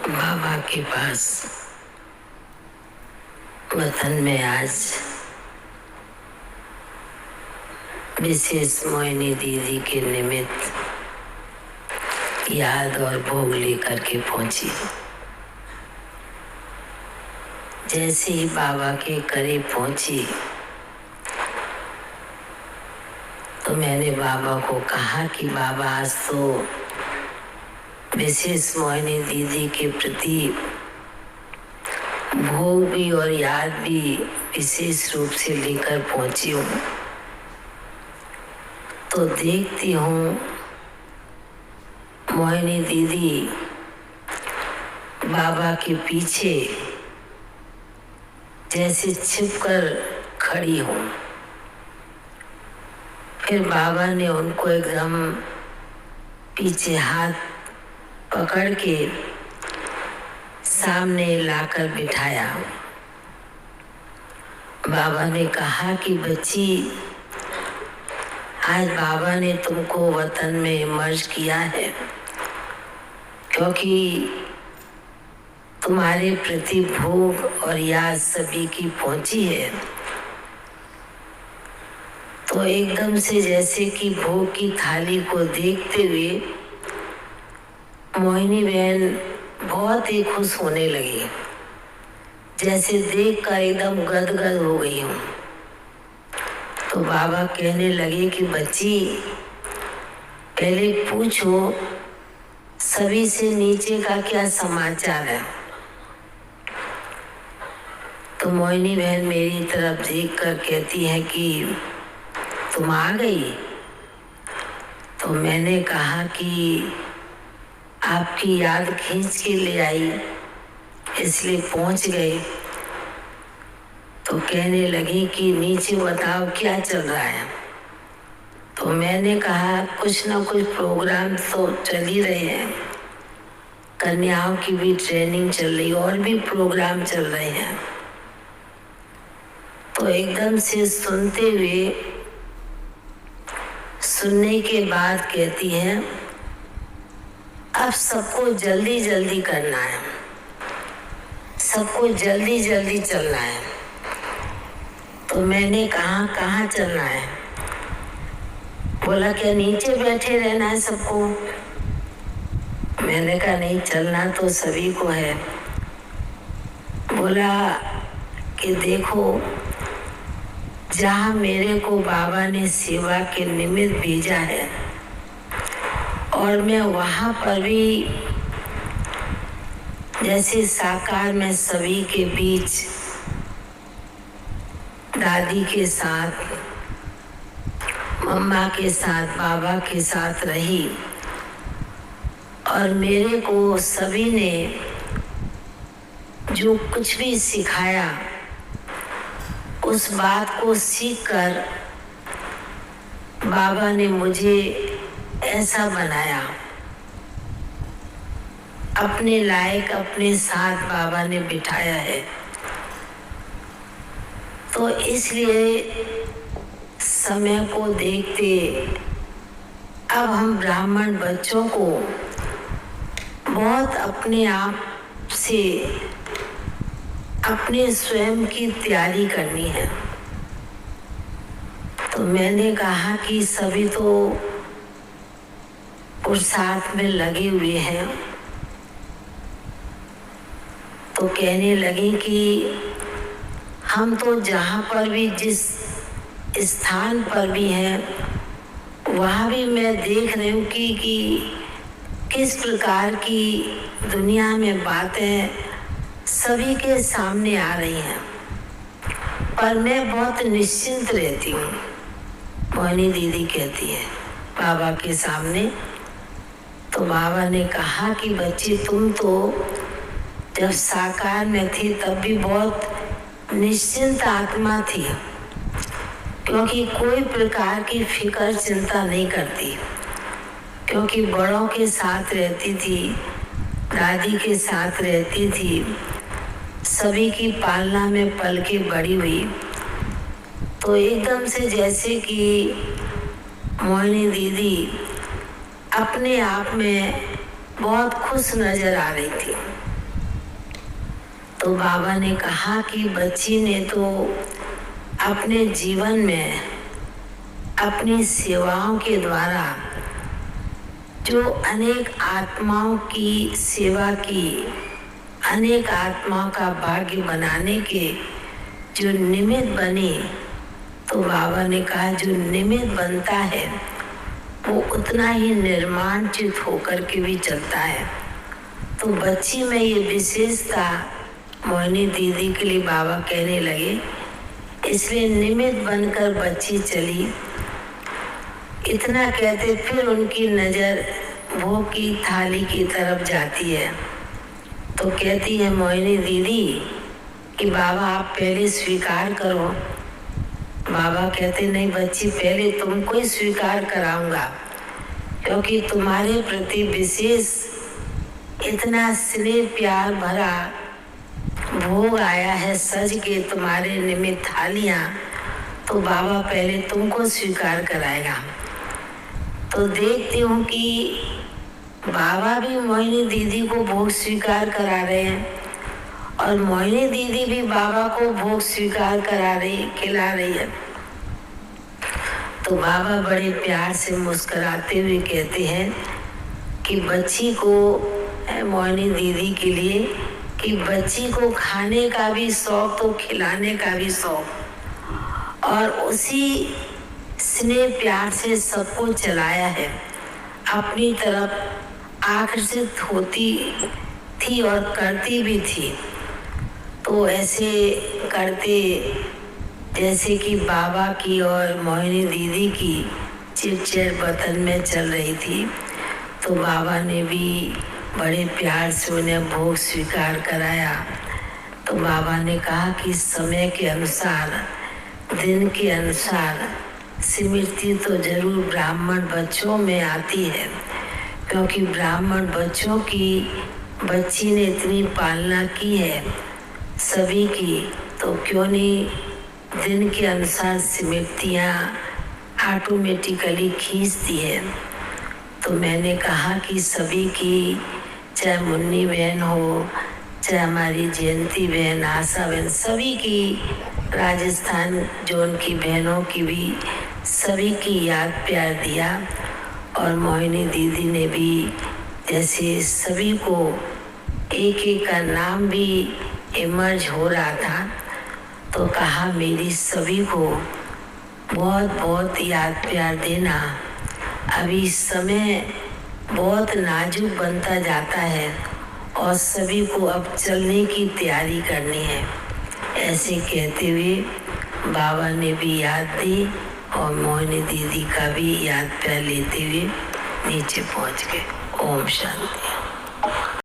बाबा के पास वतन में आज विशेष मोहिनी दीदी के निमित्त याद और भोग लेकर के पहुंची। जैसे ही बाबा के करीब पहुंची तो मैंने बाबा को कहा कि बाबा आज तो विशेष मोहिनी दीदी के प्रति भोग भी और याद भी विशेष रूप से लेकर पहुंची हूँ। तो देखती हूँ मोहिनी दीदी बाबा के पीछे जैसे छिपकर खड़ी हो। फिर बाबा ने उनको एकदम पीछे हाथ पकड़ के सामने लाकर बिठाया। बाबा ने कहा कि बच्ची, आज बाबा ने तुमको वतन में मर्ज किया है क्योंकि तुम्हारे प्रति भोग और याद सभी की पहुंची है। तो एकदम से जैसे कि भोग की थाली को देखते हुए मोहिनी बहन बहुत ही खुश होने लगी, जैसे देख कर एकदम गदगद हो गई हूँ। तो बाबा कहने लगे कि बच्ची, पहले पूछो सभी से नीचे का क्या समाचार है। तो मोहिनी बहन मेरी तरफ देख कर कहती है कि तुम आ गई। तो मैंने कहा कि आपकी याद खींच के ले आई इसलिए पहुंच गए। तो कहने लगी कि नीचे बताओ क्या चल रहा है। तो मैंने कहा कुछ ना कुछ प्रोग्राम तो चल ही रहे हैं, कन्याओं की भी ट्रेनिंग चल रही और भी प्रोग्राम चल रहे हैं। तो एकदम से सुनने के बाद कहती है अब सबको जल्दी जल्दी करना है, सबको जल्दी जल्दी चलना है। तो मैंने कहा कहाँ चलना है। बोला क्या नीचे बैठे रहना है सबको। मैंने कहा नहीं, चलना तो सभी को है। बोला कि देखो, जहाँ मेरे को बाबा ने सेवा के निमित्त भेजा है और मैं वहाँ पर भी जैसे साकार में सभी के बीच दादी के साथ, मम्मा के साथ, बाबा के साथ रही और मेरे को सभी ने जो कुछ भी सिखाया उस बात को सीखकर बाबा ने मुझे ऐसा बनाया, अपने लायक अपने साथ बाबा ने बिठाया है। तो इसलिए समय को देखते अब हम ब्राह्मण बच्चों को बहुत अपने आप से अपने स्वयं की तैयारी करनी है। तो मैंने कहा कि सभी तो पुरुषार्थ में लगे हुए हैं। तो कहने लगी कि हम तो जहाँ पर भी जिस स्थान पर भी हैं वहाँ भी मैं देख रही हूँ कि किस प्रकार की दुनिया में बातें सभी के सामने आ रही हैं, पर मैं बहुत निश्चिंत रहती हूँ। मोहिनी दीदी कहती है बाबा के सामने। तो बाबा ने कहा कि बच्ची, तुम तो जब साकार में थी तब भी बहुत निश्चिंत आत्मा थी, क्योंकि कोई प्रकार की फिक्र चिंता नहीं करती, क्योंकि बड़ों के साथ रहती थी, दादी के साथ रहती थी, सभी की पालना में पल के बड़ी हुई। तो एकदम से जैसे कि मोहिनी दीदी अपने आप में बहुत खुश नजर आ रही थी। तो बाबा ने कहा कि बच्ची ने तो अपने जीवन में अपनी सेवाओं के द्वारा जो अनेक आत्माओं की सेवा की, अनेक आत्माओं का भाग्य बनाने के जो निमित्त बनी, तो बाबा ने कहा जो निमित्त बनता है वो उतना ही निर्माणचित होकर के भी चलता है। तो बच्ची में ये विशेषता मोहिनी दीदी के लिए बाबा कहने लगे, इसलिए निमित्त बनकर बच्ची चली। इतना कहते फिर उनकी नजर भोग की थाली की तरफ जाती है। तो कहती है मोहिनी दीदी कि बाबा आप पहले स्वीकार करो। बाबा कहते नहीं बच्ची, पहले तुमको ही स्वीकार कराऊंगा, क्योंकि तुम्हारे प्रति विशेष इतना स्नेह प्यार भरा भोग आया है सज के तुम्हारे निमित्त थालियां, तो बाबा पहले तुमको स्वीकार कराएगा। तो देखती हूँ कि बाबा भी मोहिनी दीदी को भोग स्वीकार करा रहे हैं और मोहिनी दीदी भी बाबा को भोग स्वीकार करा रही, खिला रही है। तो बाबा बड़े प्यार से मुस्कुराते हुए कहते हैं कि बच्ची को, मोहिनी दीदी के लिए, कि बच्ची को खाने का भी शौक तो खिलाने का भी शौक, और उसी स्नेह प्यार से सबको चलाया है। अपनी तरफ आकर्षित होती थी और करती भी थी। तो ऐसे करते जैसे कि बाबा की और मोहिनी दीदी की चिड़चिड़ बतन में चल रही थी। तो बाबा ने भी बड़े प्यार से उन्हें भोग स्वीकार कराया। तो बाबा ने कहा कि समय के अनुसार, दिन के अनुसार स्मृति तो जरूर ब्राह्मण बच्चों में आती है, क्योंकि ब्राह्मण बच्चों की बच्ची ने इतनी पालना की है सभी की, तो क्यों नहीं दिन के अनुसार स्मृतियाँ ऑटोमेटिकली खींचती है। तो मैंने कहा कि सभी की, चाहे मुन्नी बहन हो, चाहे हमारी जयंती बहन, आशा बहन, सभी की, राजस्थान जोन की बहनों की भी सभी की याद प्यार दिया। और मोहिनी दीदी ने भी जैसे सभी को एक एक का नाम भी इमर्ज हो रहा था, तो कहा मेरी सभी को बहुत बहुत याद प्यार देना। अभी समय बहुत नाजुक बनता जाता है और सभी को अब चलने की तैयारी करनी है। ऐसे कहते हुए बाबा ने भी याद दी और मोहिनी दीदी का भी याद प्यार लेते हुए नीचे पहुंच गए। ओम शांति।